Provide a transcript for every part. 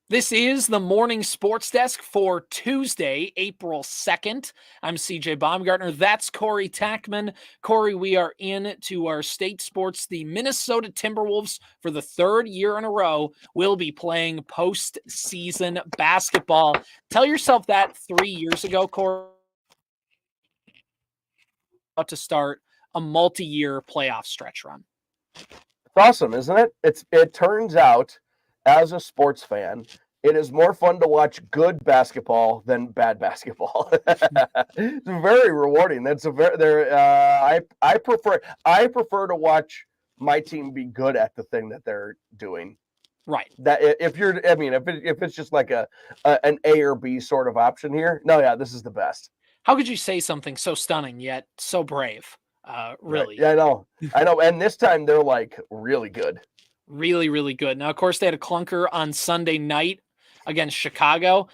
This is the Morning Sports Desk for Tuesday, April 2nd. I'm CJ Baumgartner. That's Corey Tackman. Corey, we are in to our state sports. The Minnesota Timberwolves, for the third year in a row, will be playing postseason basketball. Tell yourself that 3 years ago, Corey, about to start a multi-year playoff stretch run. It's awesome, isn't it? It turns out, as a sports fan, it is more fun to watch good basketball than bad basketball. It's very rewarding. I prefer to watch my team be good at the thing that they're doing. Right. That if it's just like an A or B sort of option here, this is the best. How could you say something so stunning yet so brave? Really. Yeah, I know. And this time they're like really good. Really, really good. Now, of course, they had a clunker on Sunday night against Chicago.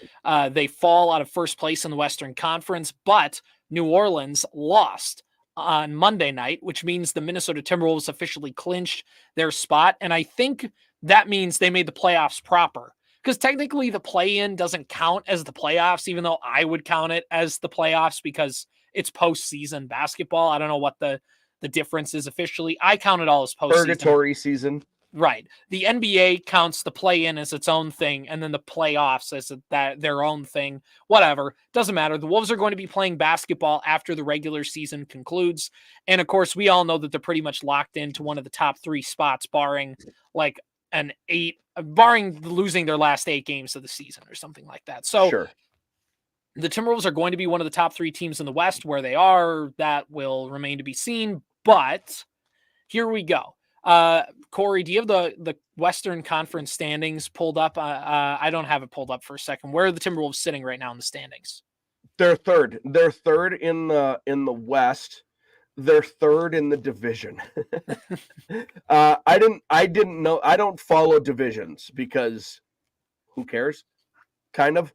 They fall out of first place in the Western Conference, but New Orleans lost on Monday night, which means the Minnesota Timberwolves officially clinched their spot. And I think that means they made the playoffs proper. Because technically the play-in doesn't count as the playoffs, even though I would count it as the playoffs because it's postseason basketball. I don't know what the difference is officially. I count it all as postseason. Purgatory season. Right. The NBA counts the play-in as its own thing, and then the playoffs as their own thing. Whatever. Doesn't matter. The Wolves are going to be playing basketball after the regular season concludes. And, of course, we all know that they're pretty much locked into one of the top 3 spots, barring losing their last 8 games of the season or something like that. So sure. The Timberwolves are going to be one of the top 3 teams in the West. Where they are, that will remain to be seen. But here we go. Corey, do you have the Western Conference standings pulled up? I don't have it pulled up for a second. Where are the Timberwolves sitting right now in the standings? They're third. They're third in the West. They're third in the division. I didn't know. I don't follow divisions because who cares? Kind of.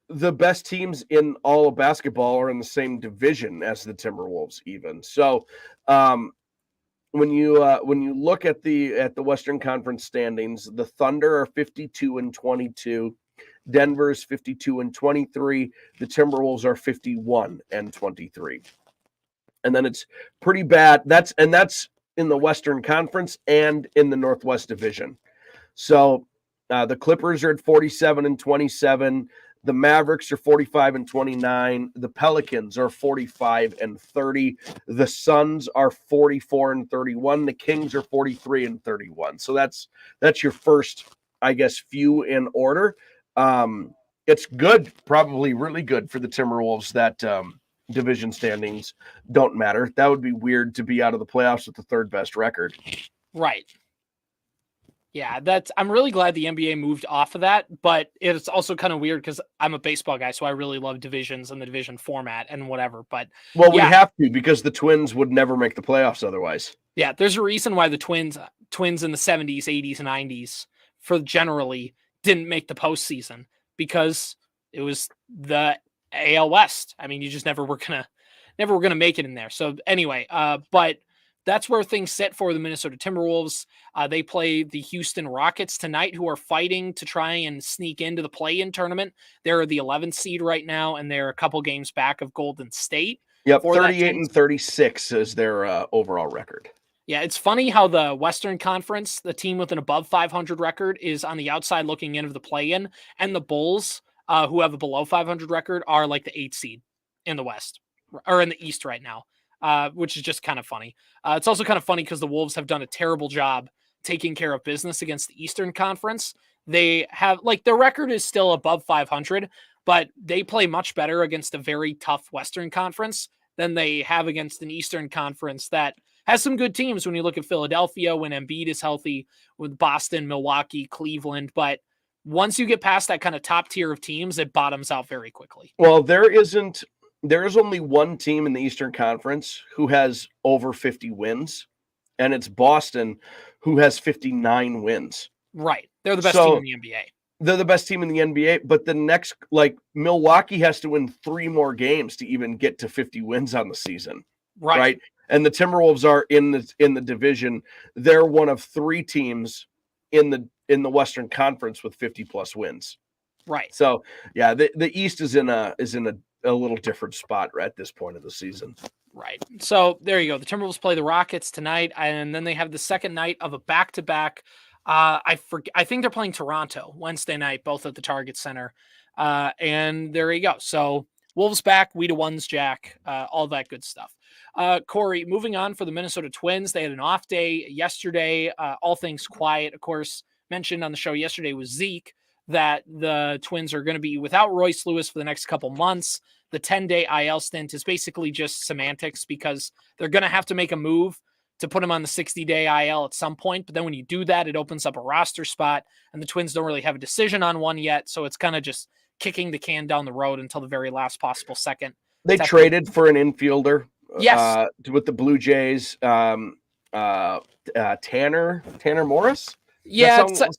The best teams in all of basketball are in the same division as the Timberwolves, even. So, when you look at the Western Conference standings, the Thunder are 52-22. Denver's 52-23. The Timberwolves are 51-23. And then it's pretty bad. That's in the Western Conference and in the Northwest Division. So the Clippers are at 47-27. The Mavericks are 45-29. The Pelicans are 45-30. The Suns are 44-31. The Kings are 43-31. So that's your first, I guess, few in order. It's good, probably really good for the Timberwolves that division standings don't matter. That would be weird to be out of the playoffs with the third best record. Right. Yeah, I'm really glad the NBA moved off of that, but it's also kind of weird because I'm a baseball guy, so I really love divisions and the division format and whatever. But we have to because the Twins would never make the playoffs otherwise. Yeah, there's a reason why the Twins in the 70s, 80s, and 90s for generally didn't make the postseason because it was the AL West. I mean, you just never were gonna make it in there. So anyway, but that's where things sit for the Minnesota Timberwolves. They play the Houston Rockets tonight, who are fighting to try and sneak into the play-in tournament. They're the 11th seed right now, and they're a couple games back of Golden State. Yep, 38-36 is their overall record. Yeah, it's funny how the Western Conference, the team with an above 500 record, is on the outside looking in of the play-in, and the Bulls, who have a below 500 record, are like the 8th seed in the West, or in the East right now, which is just kind of funny. It's also kind of funny because the Wolves have done a terrible job taking care of business against the Eastern Conference. They have, their record is still above 500, but they play much better against a very tough Western Conference than they have against an Eastern Conference that has some good teams when you look at Philadelphia, when Embiid is healthy, with Boston, Milwaukee, Cleveland. But once you get past that kind of top tier of teams, it bottoms out very quickly. Well, there is only one team in the Eastern Conference who has over 50 wins, and it's Boston, who has 59 wins. Right. They're the best team in the NBA. They're the best team in the NBA, but the next, Milwaukee has to win 3 more games to even get to 50 wins on the season. And the Timberwolves are in the division. They're one of 3 teams in the Western Conference with 50+ wins. Right. So yeah, the East is in a little different spot right at this point of the season. Right. So there you go. The Timberwolves play the Rockets tonight, and then they have the second night of a back-to-back. I think they're playing Toronto Wednesday night, both at the Target Center. And there you go. So Wolves back, Wadena Jack, all that good stuff. Corey, moving on for the Minnesota Twins. They had an off day yesterday. All things quiet, of course. Mentioned on the show yesterday was Zeke that the Twins are going to be without Royce Lewis for the next couple months. The 10-day IL stint is basically just semantics because they're going to have to make a move to put him on the 60-day IL at some point. But then when you do that, it opens up a roster spot, and the Twins don't really have a decision on one yet. So it's kind of just kicking the can down the road until the very last possible second. They traded for an infielder. Yes. With the Blue Jays, Tanner Morris. Yeah, something.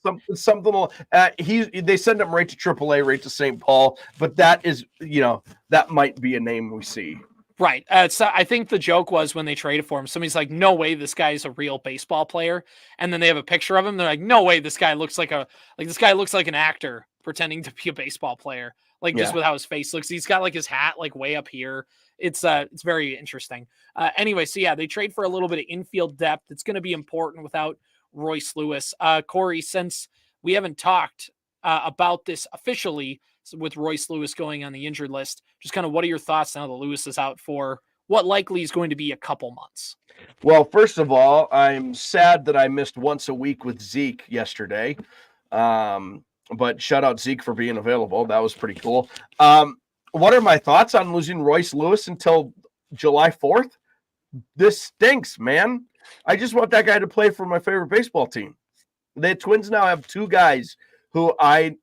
They send him right to AAA, right to St. Paul. But that is, that might be a name we see. Right. So I think the joke was when they traded for him, somebody's like, "No way, this guy's a real baseball player." And then they have a picture of him. They're like, "No way, this guy looks like an actor pretending to be a baseball player." Just with how his face looks, he's got like his hat like way up here. It's very interesting. Anyway, so yeah, they trade for a little bit of infield depth. It's going to be important without Royce Lewis. Corey, since we haven't talked about this officially with Royce Lewis going on the injured list, just kind of what are your thoughts now that Lewis is out for what likely is going to be a couple months? Well, first of all, I'm sad that I missed once a week with Zeke yesterday. But shout out Zeke for being available. That was pretty cool. What are my thoughts on losing Royce Lewis until July 4th? This stinks, man. I just want that guy to play for my favorite baseball team. The Twins now have two guys who I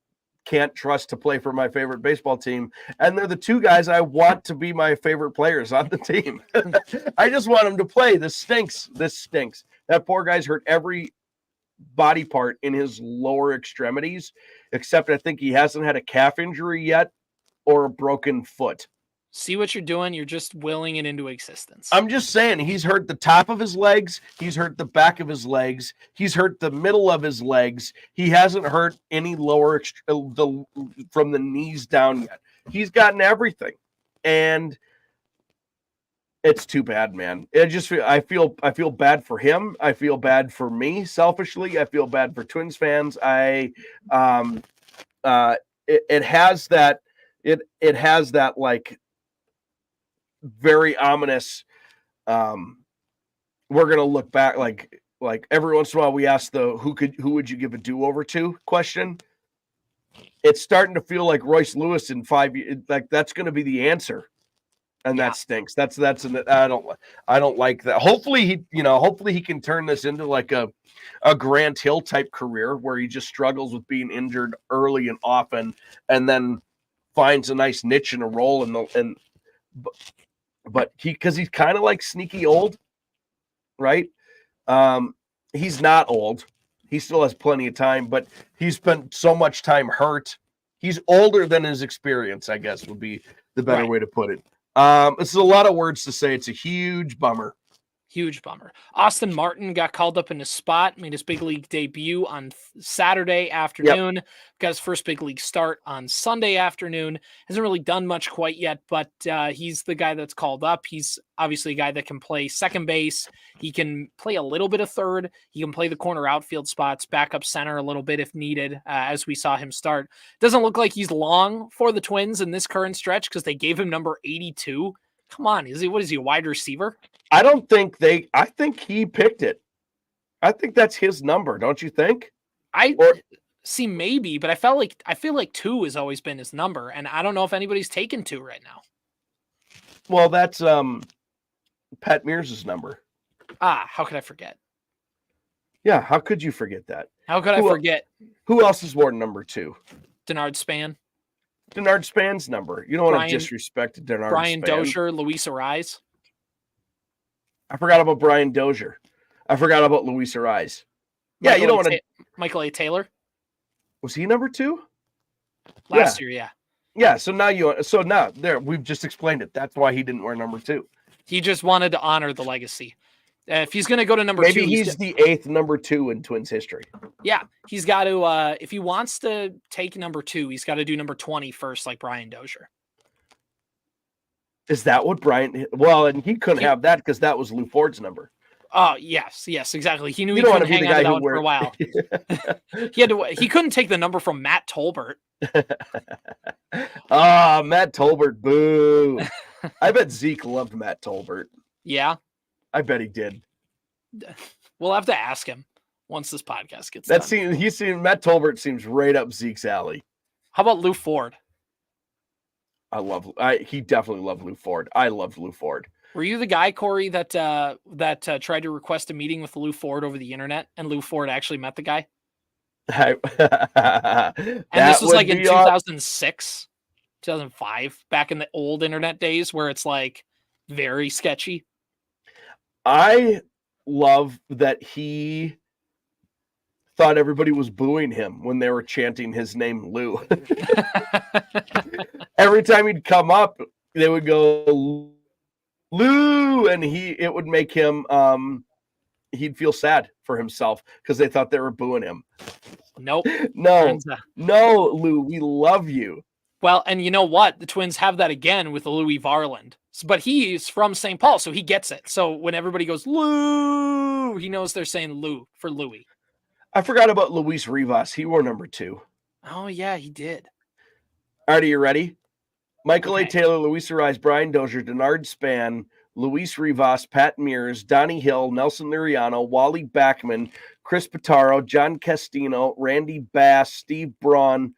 can't trust to play for my favorite baseball team, and they're the two guys I want to be my favorite players on the team. I just want them to play. This stinks. That poor guy's hurt every body part in his lower extremities, except I think he hasn't had a calf injury yet or a broken foot. See what you're doing? You're just willing it into existence. I'm just saying, he's hurt the top of his legs. He's hurt the back of his legs. He's hurt the middle of his legs. He hasn't hurt any lower from the knees down yet. He's gotten everything. And it's too bad, man. I feel bad for him. I feel bad for me selfishly. I feel bad for Twins fans. It has that like very ominous we're gonna look back like every once in a while we ask the who would you give a do-over to question. It's starting to feel like Royce Lewis in 5 years, like that's gonna be the answer, and that stinks. I don't like that. Hopefully he can turn this into like a Grant Hill type career where he just struggles with being injured early and often and then finds a nice niche and a role but because he's kind of like sneaky old, right? He's not old. He still has plenty of time, but he's spent so much time hurt. He's older than his experience, I guess, would be the better way to put it. This is a lot of words to say. It's a huge bummer. Huge bummer. Austin Martin got called up in his spot, made his big league debut on Saturday afternoon, got his first big league start on Sunday afternoon. Hasn't really done much quite yet, but he's the guy that's called up. He's obviously a guy that can play second base. He can play a little bit of third. He can play the corner outfield spots, back up center a little bit if needed, as we saw him start. Doesn't look like he's long for the Twins in this current stretch because they gave him number 82. Come on, what is he, a wide receiver? I think he picked it. I think that's his number, don't you think? See, maybe, but I feel like 2 has always been his number, and I don't know if anybody's taken 2 right now. Well, that's Pat Mears' number. How could I forget? Yeah, how could you forget that? How could I forget? Who else has worn number 2? Denard Span. Denard Span's number. You don't want to disrespect Denard Brian Span. Dozier, Luis Ariz. I forgot about Brian Dozier. I forgot about Luis Ariz. Yeah, you don't want to. Michael A. Taylor. Was he number 2? Last year, yeah. Yeah, so now we've just explained it. That's why he didn't wear number 2. He just wanted to honor the legacy. If he's going to go to number Maybe two, he's the 8th number 2 in Twins history. Yeah, he's got to. If he wants to take number 2, he's got to do number 20 first, like Brian Dozier. Is that what Brian? Well, and he couldn't have that because that was Lou Ford's number. Oh, yes, exactly. He knew he couldn't hang on to that one for a while. He couldn't take the number from Matt Tolbert. Matt Tolbert, boo. I bet Zeke loved Matt Tolbert. Yeah. I bet he did. We'll have to ask him once this podcast gets done. Matt Tolbert seems right up Zeke's alley. How about Lou Ford? He definitely loved Lou Ford. I loved Lou Ford. Were you the guy, Corey, that tried to request a meeting with Lou Ford over the internet, and Lou Ford actually met the guy? And this was like in 2006, 2005, back in the old internet days where it's like very sketchy. I love that he thought everybody was booing him when they were chanting his name, Lou. Every time he'd come up, they would go, Lou, and it would make him, he'd feel sad for himself because they thought they were booing him. Nope. No, Lou, we love you. Well, and you know what? The Twins have that again with Louie Varland. But he's from St. Paul, so he gets it. So when everybody goes, Lou, he knows they're saying Lou for Louie. I forgot about Luis Rivas. He wore number 2. Oh, yeah, he did. All right, are you ready? Michael A. Taylor, Luis Ariz, Brian Dozier, Denard Span, Luis Rivas, Pat Mears, Donnie Hill, Nelson Liriano, Wally Backman, Chris Pitaro, John Castino, Randy Bass, Steve Braun,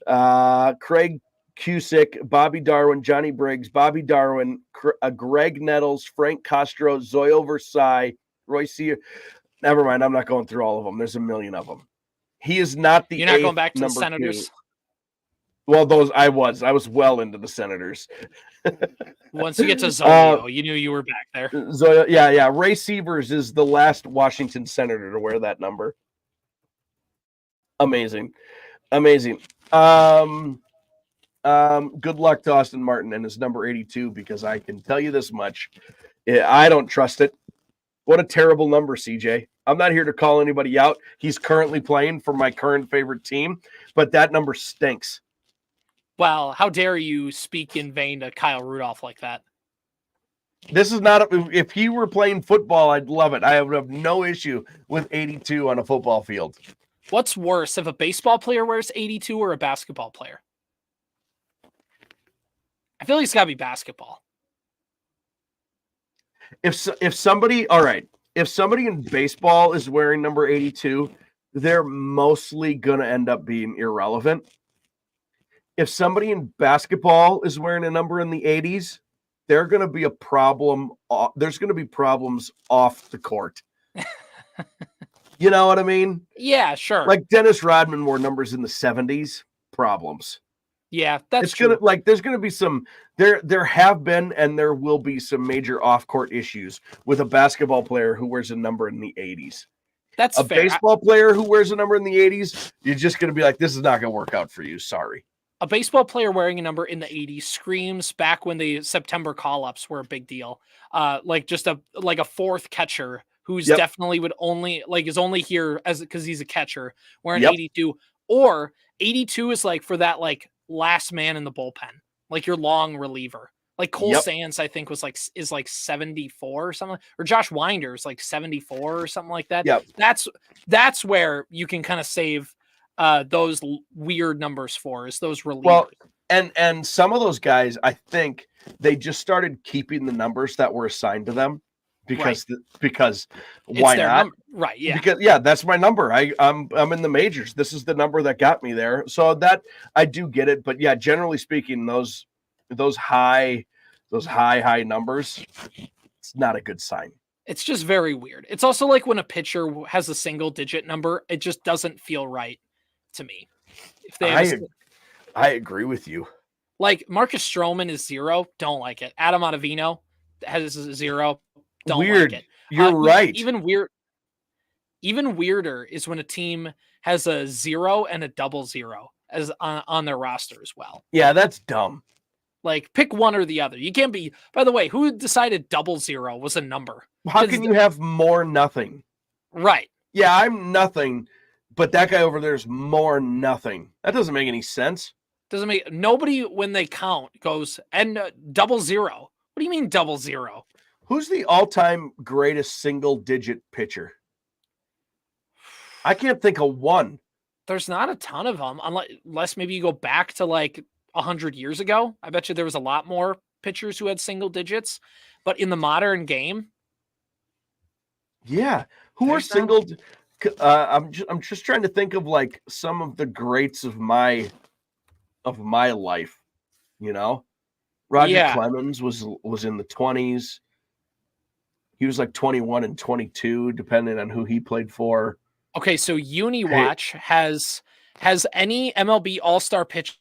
Craig Cusick, Bobby Darwin, Johnny Briggs, Bobby Darwin, Greg Nettles, Frank Castro, Zoyo Versailles, Roy Sear. Never mind, I'm not going through all of them. There's a million of them. He is not the. You're not going back to the Senators. 2. Well, I was well into the Senators. Once you get to Zoyo, you knew you were back there. Zoyo, yeah. Ray Severs is the last Washington Senator to wear that number. Amazing. Good luck to Austin Martin and his number 82, because I can tell you this much. I don't trust it. What a terrible number, CJ. I'm not here to call anybody out. He's currently playing for my current favorite team, but that number stinks. Well, how dare you speak in vain to Kyle Rudolph like that? This is not, if he were playing football, I'd love it. I would have no issue with 82 on a football field. What's worse, if a baseball player wears 82 or a basketball player? I feel like it's got to be basketball. If somebody in baseball is wearing number 82, they're mostly going to end up being irrelevant. If somebody in basketball is wearing a number in the 80s, they're going to be a problem. There's going to be problems off the court. You know what I mean? Yeah, sure. Like Dennis Rodman wore numbers in the 70s. Problems. Yeah, that's true. There's gonna be some. There have been and there will be some major off-court issues with a basketball player who wears a number in the 80s. That's a fair. Baseball player who wears a number in the 80s. You're just gonna be like, this is not gonna work out for you. Sorry. A baseball player wearing a number in the 80s screams back when the September call-ups were a big deal. Like a fourth catcher who's definitely is only here because he's a catcher wearing 82, or 82 is like for that last man in the bullpen, like your long reliever. Like Cole Sands, I think is 74 or something, or Josh Winder is 74 or something like that. Yep. That's where you can kind of save those weird numbers for, is those relievers. Well, and some of those guys, I think they just started keeping the numbers that were assigned to them because why not? Number. Right. Yeah. Because that's my number. I'm in the majors. This is the number that got me there. So that I do get it. But yeah, generally speaking, those high numbers, it's not a good sign. It's just very weird. It's also like when a pitcher has a single digit number, it just doesn't feel right to me. If they I agree with you. Like Marcus Stroman is 0, don't like it. Adam Ottavino has 0, don't like it. You're right. Even weirder is when a team has a 0 and a 00 as on their roster as well. Yeah, that's dumb. Like pick one or the other. You can't be. By the way, who decided 00 was a number? How can you have more nothing? Right. Yeah, I'm nothing, but that guy over there is more nothing. That doesn't make any sense. Doesn't make nobody when they count goes and 00. What do you mean 00? Who's the all-time greatest single-digit pitcher? I can't think of one. There's not a ton of them, unless maybe you go back to like 100 years ago. I bet you there was a lot more pitchers who had single digits, but in the modern game, yeah, who are single? I'm just trying to think of like some of the greats of my life. You know, Roger Clemens was in the 20s. He was like 21 and 22, depending on who he played for. Okay, so UniWatch has any MLB All-Star pitcher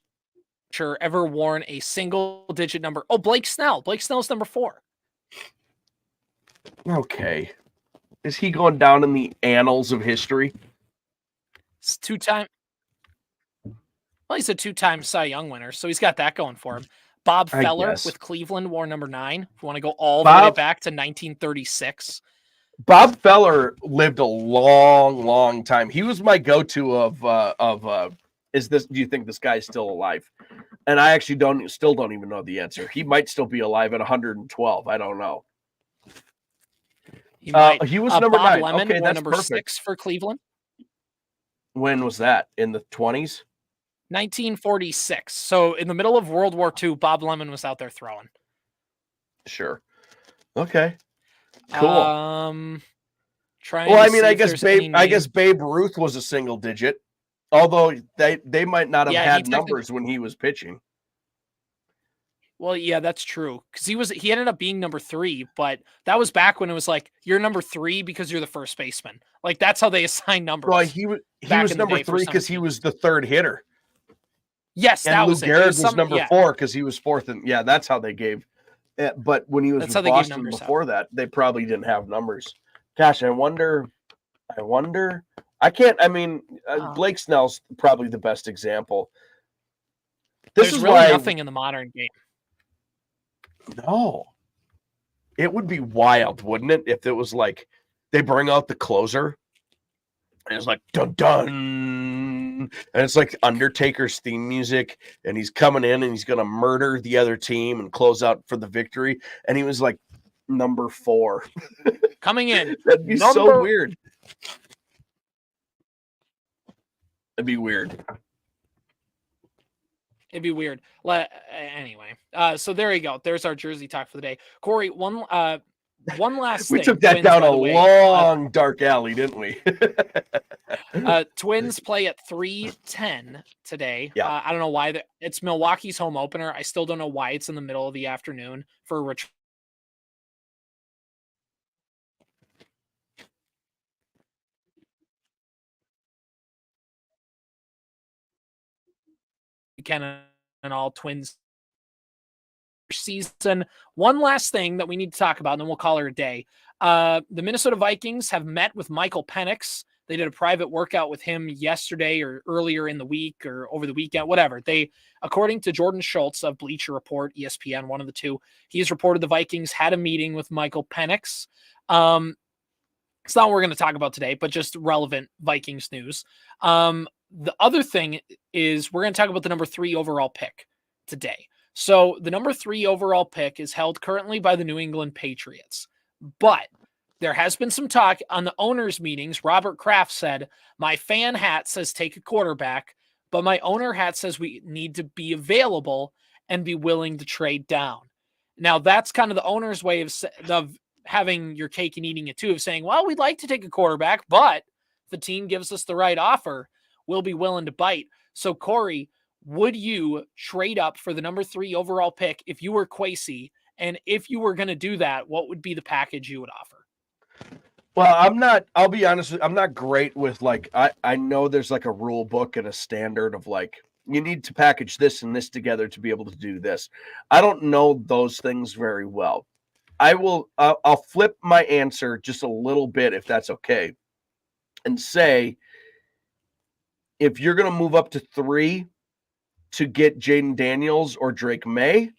ever worn a single-digit number? Oh, Blake Snell. Blake Snell's number 4. Okay. Is he going down in the annals of history? It's two-time. Well, he's a 2-time Cy Young winner, so he's got that going for him. Bob Feller with Cleveland wore number 9. If you want to go all the way back to 1936. Bob Feller lived a long, long time. He was my go-to of is this? Do you think this guy's still alive? And I actually still don't even know the answer. He might still be alive at 112. I don't know. He was number Bob 9. Lemon Okay, wore that's number perfect. 6 for Cleveland. When was that? In the 20s? 1946. So in the middle of World War II, Bob Lemon was out there throwing. Sure. Okay. Cool. Well, I mean, I guess Babe Ruth was a single digit, although they might not have had numbers when he was pitching. Well, yeah, that's true. Because he ended up being number 3, but that was back when it was like you're number 3 because you're the first baseman. Like that's how they assign numbers. Well, he was number 3 because he was the third hitter. Yes, and that Lou was Gehrig it. was number 4 because he was 4th, and that's how they gave. But when he was with Boston before that, they probably didn't have numbers. Gosh, I wonder. I can't. I mean, Blake Snell's probably the best example. There's really nothing in the modern game. No. It would be wild, wouldn't it, if it was like they bring out the closer and it's like dun dun, and it's like Undertaker's theme music, and he's coming in and he's gonna murder the other team and close out for the victory, and he was like number 4 coming in. That'd be so weird. It'd be weird. It'd be weird. Anyway, so there you go. There's our jersey talk for the day. Corey, one last thing. We took that down a long, dark alley, didn't we? Twins play at 3:10 today. Yeah. I don't know why. It's Milwaukee's home opener. I still don't know why it's in the middle of the afternoon for a return. And all Twins season. One last thing that we need to talk about, and then we'll call her a day. The Minnesota Vikings have met with Michael Penix. They did a private workout with him yesterday or earlier in the week or over the weekend, whatever. According to Jordan Schultz of Bleacher Report, ESPN, one of the two, he has reported the Vikings had a meeting with Michael Penix. It's not what we're going to talk about today, but just relevant Vikings news. The other thing is we're going to talk about the number 3 overall pick today. So the number 3 overall pick is held currently by the New England Patriots, but there has been some talk on the owners' meetings. Robert Kraft said, my fan hat says take a quarterback, but my owner hat says we need to be available and be willing to trade down. Now that's kind of the owner's way of having your cake and eating it too, of saying, well, we'd like to take a quarterback, but if the team gives us the right offer, we'll be willing to bite. So Corey, would you trade up for the number 3 overall pick if you were Kwesi? And if you were going to do that, what would be the package you would offer? Well, I'll be honest, I'm not great with like, I know there's like a rule book and a standard of like, you need to package this and this together to be able to do this. I don't know those things very well. I'll flip my answer just a little bit if that's okay, and say, if you're going to move up to 3 to get Jaden Daniels or Drake May,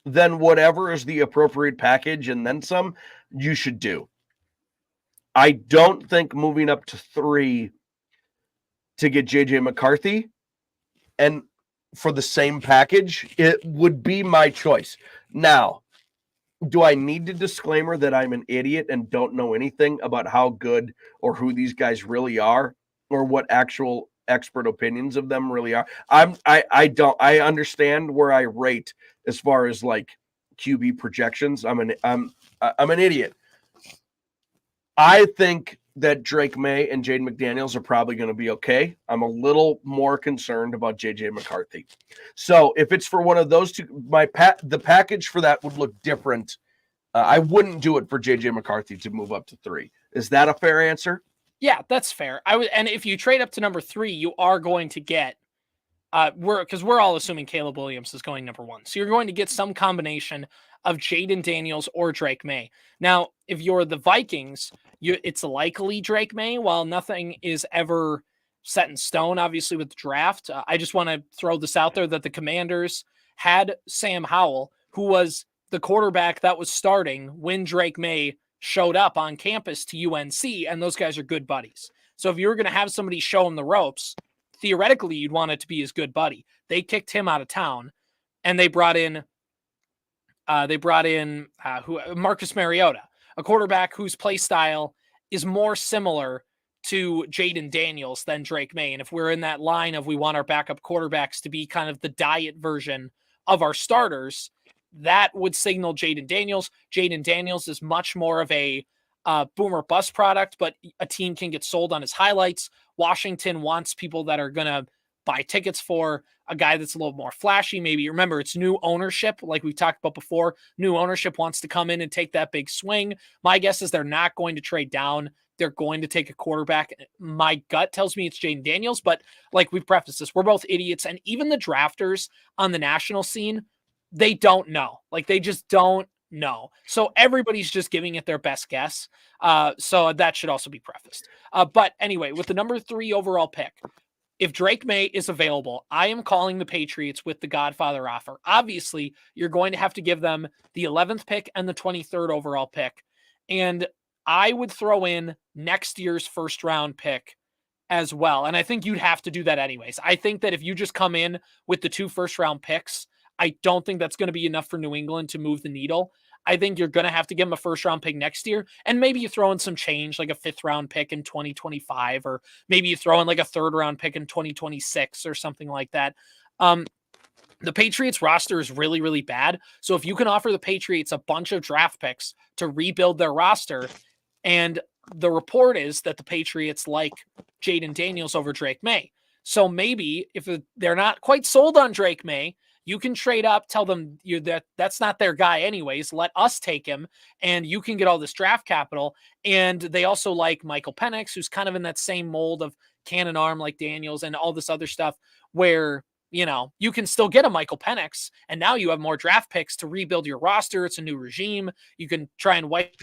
then whatever is the appropriate package and then some, you should do. I don't think moving up to 3 to get JJ McCarthy and for the same package, it would be my choice. Now, do I need to disclaimer that I'm an idiot and don't know anything about how good or who these guys really are or what actual expert opinions of them really are? I understand where I rate as far as like QB projections. I'm an idiot. I think that Drake May and Jaden McDaniels are probably going to be okay. I'm a little more concerned about JJ McCarthy. So if it's for one of those two, the package for that would look different. I wouldn't do it for JJ McCarthy to move up to 3. Is that a fair answer? Yeah, that's fair. And if you trade up to number 3, you are going to get we're all assuming Caleb Williams is going number 1. So you're going to get some combination of Jaden Daniels or Drake May. Now, if you're the Vikings, it's likely Drake May, while nothing is ever set in stone, obviously, with the draft. I just want to throw this out there that the Commanders had Sam Howell, who was the quarterback that was starting when Drake May showed up on campus to UNC, and those guys are good buddies. So if you were going to have somebody show him the ropes, theoretically, you'd want it to be his good buddy. They kicked him out of town, and they brought in Marcus Mariota, a quarterback whose play style is more similar to Jaden Daniels than Drake May. And if we're in that line of we want our backup quarterbacks to be kind of the diet version of our starters, that would signal Jaden Daniels. Jaden Daniels is much more of a boomer bust product, but a team can get sold on his highlights. Washington wants people that are going to buy tickets for a guy that's a little more flashy. Maybe remember it's new ownership. Like we talked about before, new ownership wants to come in and take that big swing. My guess is they're not going to trade down. They're going to take a quarterback. My gut tells me it's Jaden Daniels, but like we've prefaced this, we're both idiots. And even the drafters on the national scene, they don't know. Like they just don't know. So everybody's just giving it their best guess. So that should also be prefaced. But anyway, with the number 3 overall pick, if Drake May is available, I am calling the Patriots with the Godfather offer. Obviously, you're going to have to give them the 11th pick and the 23rd overall pick. And I would throw in next year's first round pick as well. And I think you'd have to do that anyways. I think that if you just come in with the 2 first round picks, I don't think that's going to be enough for New England to move the needle. I think you're going to have to give them a first round pick next year. And maybe you throw in some change, like a 5th round pick in 2025, or maybe you throw in like a 3rd round pick in 2026 or something like that. The Patriots roster is really, really bad. So if you can offer the Patriots a bunch of draft picks to rebuild their roster, and the report is that the Patriots like Jaden Daniels over Drake May. So maybe if they're not quite sold on Drake May, you can trade up, tell them that's not their guy anyways. Let us take him, and you can get all this draft capital. And they also like Michael Penix, who's kind of in that same mold of cannon arm like Daniels and all this other stuff where, you can still get a Michael Penix, and now you have more draft picks to rebuild your roster. It's a new regime. You can try and wipe.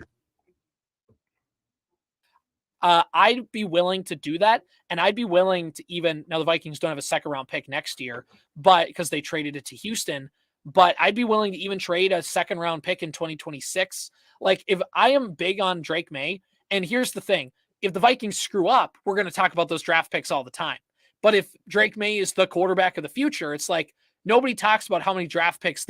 I'd be willing to do that. And I'd be willing to now the Vikings don't have a 2nd round pick next year, but because they traded it to Houston, but I'd be willing to even trade a 2nd round pick in 2026. Like if I am big on Drake May, and here's the thing, if the Vikings screw up, we're going to talk about those draft picks all the time. But if Drake May is the quarterback of the future, it's like nobody talks about how many draft picks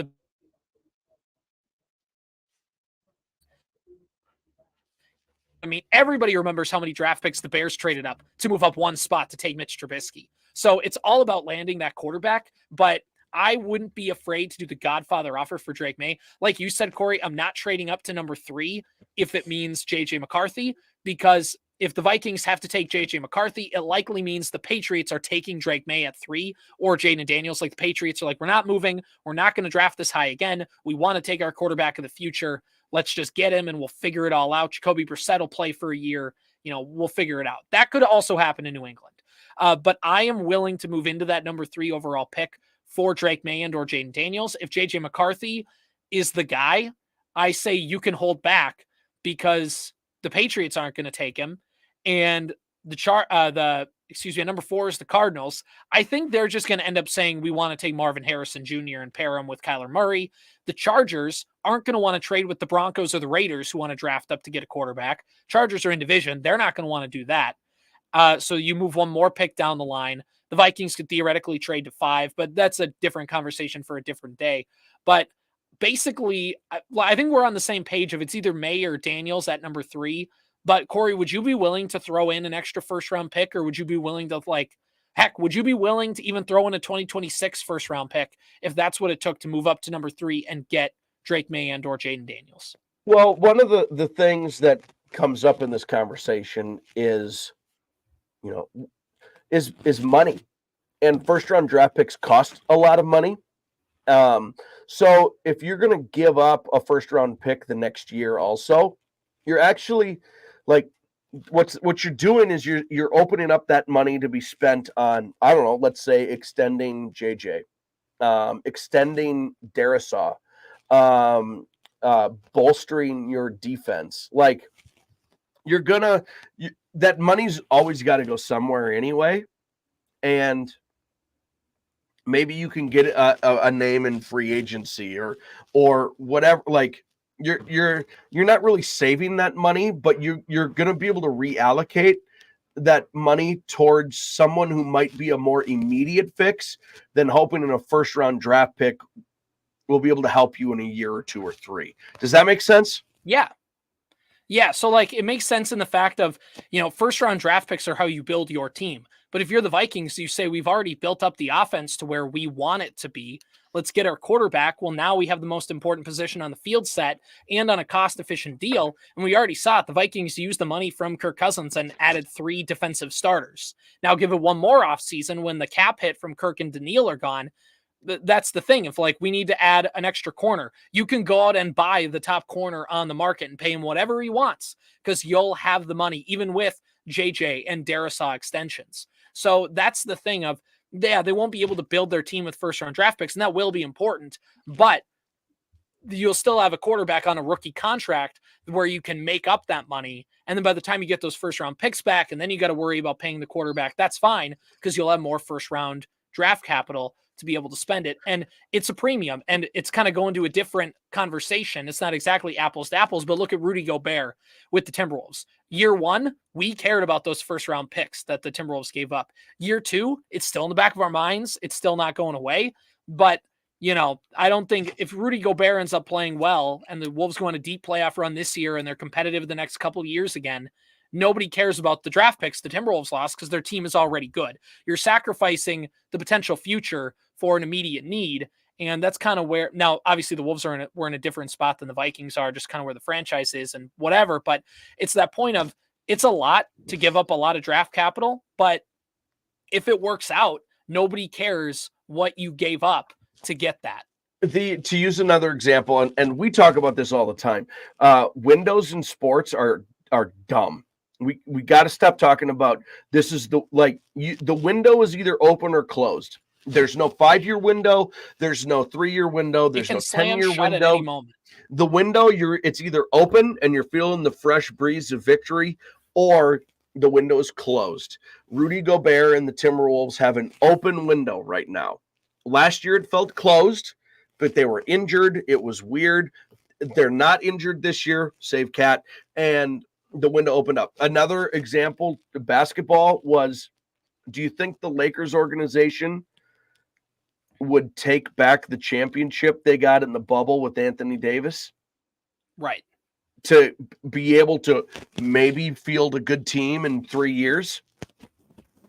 everybody remembers how many draft picks the Bears traded up to move up 1 spot to take Mitch Trubisky. So it's all about landing that quarterback, but I wouldn't be afraid to do the Godfather offer for Drake May. Like you said, Corey, I'm not trading up to number 3 if it means JJ McCarthy, because if the Vikings have to take JJ McCarthy, it likely means the Patriots are taking Drake May at 3 or Jaden Daniels. Like the Patriots are like, we're not moving. We're not going to draft this high again. We want to take our quarterback of the future. Let's just get him and we'll figure it all out. Jacoby Brissett will play for a year. We'll figure it out. That could also happen in New England. But I am willing to move into that number 3 overall pick for Drake May and or Jaden Daniels. If JJ McCarthy is the guy, I say you can hold back because the Patriots aren't going to take him. And the at number 4 is the Cardinals. I think they're just going to end up saying we want to take Marvin Harrison Jr. and pair him with Kyler Murray. The Chargers aren't going to want to trade with the Broncos or the Raiders who want to draft up to get a quarterback. Chargers are in division. They're not going to want to do that. So you move one more pick down the line. The Vikings could theoretically trade to 5, but that's a different conversation for a different day. But basically, I think we're on the same page of it's either May or Daniels at number 3. But Corey, would you be willing to throw in an extra first-round pick, or would you be willing to would you be willing to even throw in a 2026 first-round pick if that's what it took to move up to number 3 and get Drake May and or Jaden Daniels? Well, one of the things that comes up in this conversation is, is money, and first-round draft picks cost a lot of money. So if you're going to give up a first-round pick the next year, also, you're actually what you're doing is you're opening up that money to be spent on, I don't know, let's say extending JJ, extending Darisaw, bolstering your defense. That money's always got to go somewhere anyway. And maybe you can get a name in free agency or whatever. You're not really saving that money, but you're going to be able to reallocate that money towards someone who might be a more immediate fix than hoping in a first round draft pick will be able to help you in a year or 2 or 3. Does that make sense? Yeah. Yeah. So it makes sense in the fact of, first round draft picks are how you build your team. But if you're the Vikings, you say we've already built up the offense to where we want it to be. Let's get our quarterback. Well, now we have the most important position on the field set and on a cost-efficient deal. And we already saw it. The Vikings used the money from Kirk Cousins and added 3 defensive starters. Now give it one more offseason when the cap hit from Kirk and Daniil are gone. That's the thing. If we need to add an extra corner, you can go out and buy the top corner on the market and pay him whatever he wants because you'll have the money, even with JJ and Darisaw extensions. So that's the thing of, they won't be able to build their team with first-round draft picks, and that will be important. But you'll still have a quarterback on a rookie contract where you can make up that money. And then by the time you get those first-round picks back, and then you got to worry about paying the quarterback, that's fine because you'll have more first-round draft capital to be able to spend it. And it's a premium, and it's kind of going to a different conversation. It's not exactly apples to apples, but look at Rudy Gobert with the Timberwolves. Year 1, we cared about those first-round picks that the Timberwolves gave up. Year 2, it's still in the back of our minds. It's still not going away. But, I don't think if Rudy Gobert ends up playing well and the Wolves go on a deep playoff run this year and they're competitive the next couple of years again, nobody cares about the draft picks the Timberwolves lost because their team is already good. You're sacrificing the potential future for an immediate need. And that's kind of where now, obviously the Wolves were in a different spot than the Vikings are, just kind of where the franchise is and whatever. But it's that point of it's a lot to give up a lot of draft capital. But if it works out, nobody cares what you gave up to get that. To use another example, and we talk about this all the time, windows in sports are dumb. We got to stop talking about this is the window is either open or closed. There's no 5-year window. There's no 3-year window. There's no 10-year window. The window, it's either open and you're feeling the fresh breeze of victory, or the window is closed. Rudy Gobert and the Timberwolves have an open window right now. Last year it felt closed, but they were injured. It was weird. They're not injured this year, save Cat, and the window opened up. Another example, the basketball was, do you think the Lakers organization would take back the championship they got in the bubble with Anthony Davis? Right. To be able to maybe field a good team in 3 years?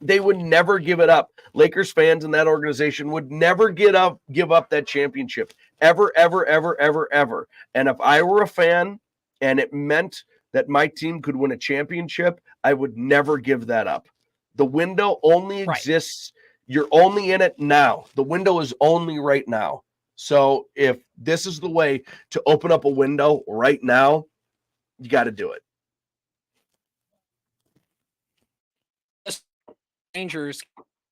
They would never give it up. Lakers fans in that organization would never give up that championship. Ever, ever, ever, ever, ever. And if I were a fan and it meant that my team could win a championship, I would never give that up. The window only exists. You're only in it now. The window is only right now. So if this is the way to open up a window right now, you got to do it. Rangers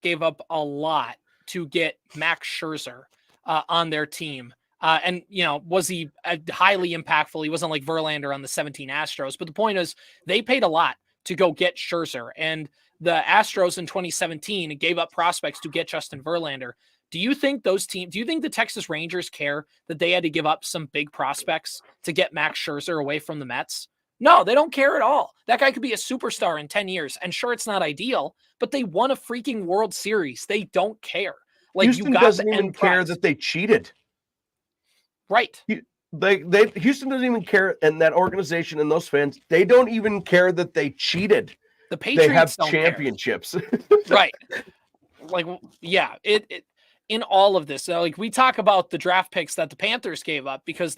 gave up a lot to get Max Scherzer on their team. And, was he highly impactful? He wasn't like Verlander on the 17 Astros. But the point is, they paid a lot to go get Scherzer. And the Astros in 2017 gave up prospects to get Justin Verlander. Do you think do you think the Texas Rangers care that they had to give up some big prospects to get Max Scherzer away from the Mets? No, they don't care at all. That guy could be a superstar in 10 years. And sure, it's not ideal, but they won a freaking World Series. They don't care. Like, Houston doesn't even care that they cheated. Right. Houston doesn't even care, and that organization and those fans, they don't even care that they cheated. The Patriots they have championships. Right. Like, yeah, it in all of this, like, we talk about the draft picks that the Panthers gave up because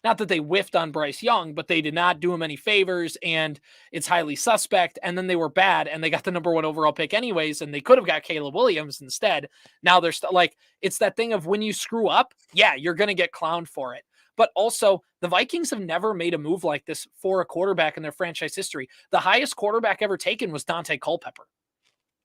not that they whiffed on Bryce Young, but they did not do him any favors, and it's highly suspect. And then they were bad, and they got the number 1 overall pick anyways, and they could have got Caleb Williams instead. Now they're like, it's that thing of when you screw up, yeah, you're going to get clowned for it. But also, the Vikings have never made a move like this for a quarterback in their franchise history. The highest quarterback ever taken was Dante Culpepper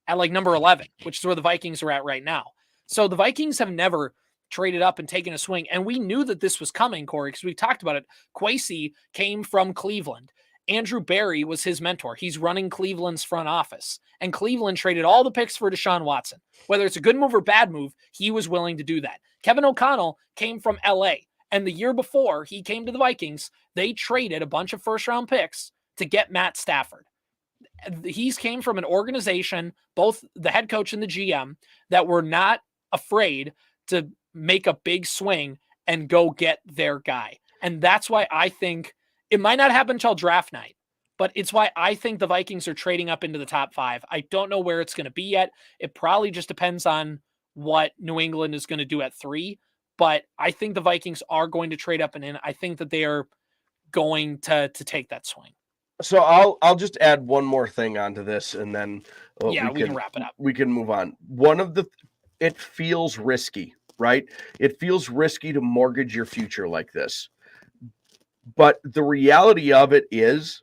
at like number 11, which is where the Vikings are at right now. So the Vikings have never traded up and taken a swing. And we knew that this was coming, Corey, because we talked about it. Kwesi came from Cleveland. Andrew Berry was his mentor. He's running Cleveland's front office. And Cleveland traded all the picks for Deshaun Watson. Whether it's a good move or bad move, he was willing to do that. Kevin O'Connell came from LA. And the year before he came to the Vikings, they traded a bunch of first-round picks to get Matt Stafford. He's came from an organization, both the head coach and the GM, that were not afraid to make a big swing and go get their guy. And that's why I think it might not happen until draft night, but it's why I think the Vikings are trading up into the top 5. I don't know where it's going to be yet. It probably just depends on what New England is going to do at 3, but I think the Vikings are going to trade up and in. I think that they are going to take that swing. So I'll just add one more thing onto this, and then we can wrap it up. We can move on. It feels risky, right? It feels risky to mortgage your future like this. But the reality of it is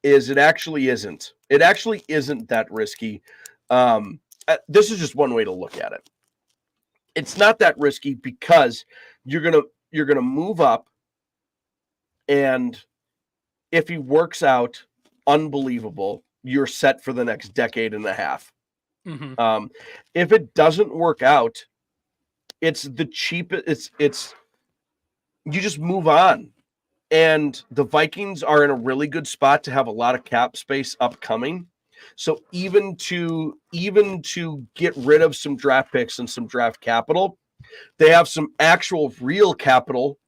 it actually isn't. It actually isn't that risky. This is just one way to look at it. It's not that risky because you're gonna move up, and if he works out unbelievable, you're set for the next decade and a half. Mm-hmm. If it doesn't work out, it's the cheapest. It's you just move on. And the Vikings are in a really good spot to have a lot of cap space upcoming. So even to get rid of some draft picks and some draft capital, they have some actual real capital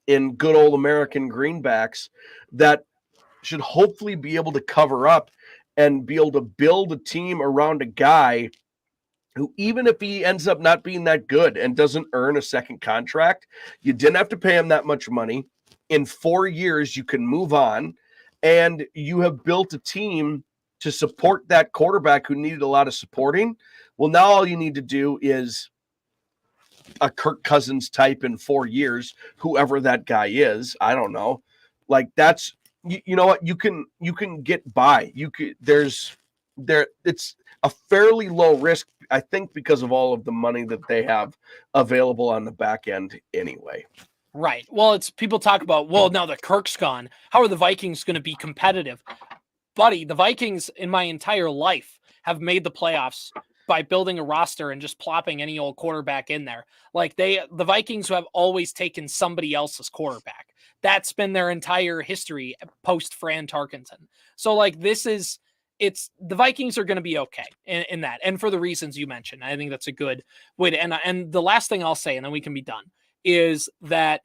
in good old American greenbacks that should hopefully be able to cover up and be able to build a team around a guy who, even if he ends up not being that good and doesn't earn a second contract, you didn't have to pay him that much money. In 4 years, you can move on, and you have built a team to support that quarterback who needed a lot of supporting. Well, now all you need to do is a Kirk Cousins type in 4 years, whoever that guy is. I don't know. Like, that's, you know what, you can get by. It's a fairly low risk, I think, because of all of the money that they have available on the back end anyway. Right. Well, it's people talk about, well, now that Kirk's gone, how are the Vikings going to be competitive? Buddy, the Vikings in my entire life have made the playoffs by building a roster and just plopping any old quarterback in there. Like, the Vikings have always taken somebody else's quarterback. That's been their entire history post Fran Tarkenton. So, like, the Vikings are going to be okay in that. And for the reasons you mentioned, I think that's a good way to end. And the last thing I'll say, and then we can be done, is that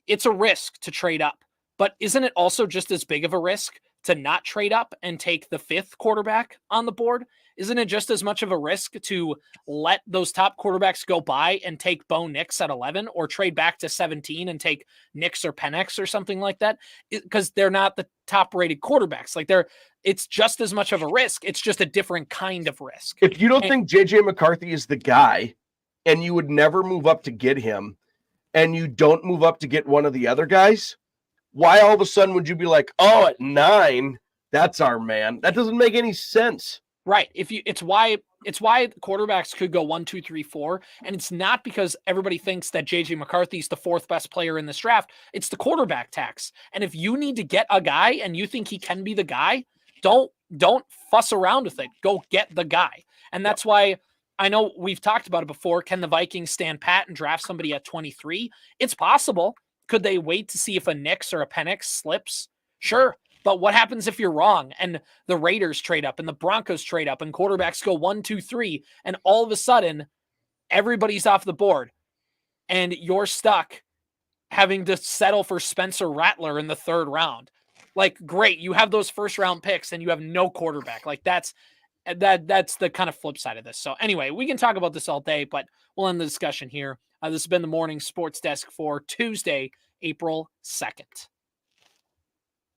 it's a risk to trade up, but isn't it also just as big of a risk to not trade up and take the 5th quarterback on the board? Isn't it just as much of a risk to let those top quarterbacks go by and take Bo Nix at 11, or trade back to 17 and take Nix or Penix or something like that? Because they're not the top rated quarterbacks. Like, it's just as much of a risk. It's just a different kind of risk. If you don't think JJ McCarthy is the guy, and you would never move up to get him, and you don't move up to get one of the other guys, why all of a sudden would you be like, oh, at 9, that's our man? That doesn't make any sense. Right. It's why quarterbacks could go 1, 2, 3, 4. And it's not because everybody thinks that JJ McCarthy is the 4th best player in this draft. It's the quarterback tax. And if you need to get a guy and you think he can be the guy, don't Don't fuss around with it. Go get the guy. And that's why I know we've talked about it before. Can the Vikings stand pat and draft somebody at 23? It's possible. Could they wait to see if a Knicks or a Penix slips? Sure. But what happens if you're wrong and the Raiders trade up and the Broncos trade up and quarterbacks go 1, 2, 3, and all of a sudden everybody's off the board and you're stuck having to settle for Spencer Rattler in the 3rd round? Like, great, you have those first round picks and you have no quarterback. Like, that's the kind of flip side of this. So anyway, we can talk about this all day, but we'll end the discussion here. This has been the Morning Sports Desk for Tuesday, April 2nd.